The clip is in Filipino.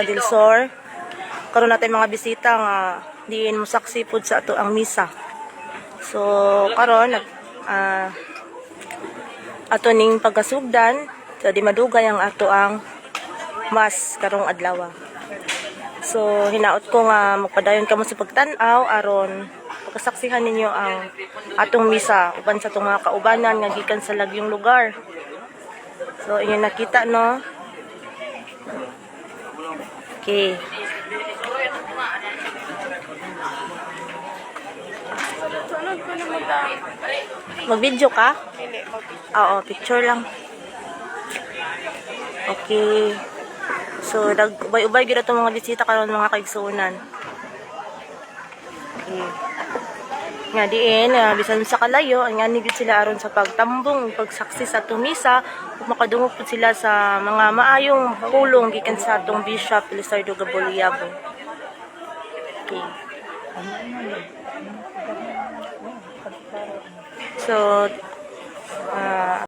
Dilsor, karon natin mga bisita nga diin mo saksi pud sa ato ang misa. So karon ato ning pagkasugdan so di madugay ang ato ang mas karong adlaw. So hinaot ko nga magpadayon kamo sa pagtan-aw aron pagkasaksihan ninyo ang atong misa uban sa atong mga kaubanan nga gikan sa lagyong lugar. So inyo nakita no. Okay. Mag-video ka? Oo, picture lang. Okay. So, nag-ubay-ubay gila itong mga bisita karon mga kaigsunan. Okay. Nga diin, bisan sa kalayo, ang anigid sila aron sa pagtambong, pagsaksi sa tumisa, makadungog po sila sa mga maayong pulong gikan sa atong Bishop Lizardo Gaboliabo. Okay. So,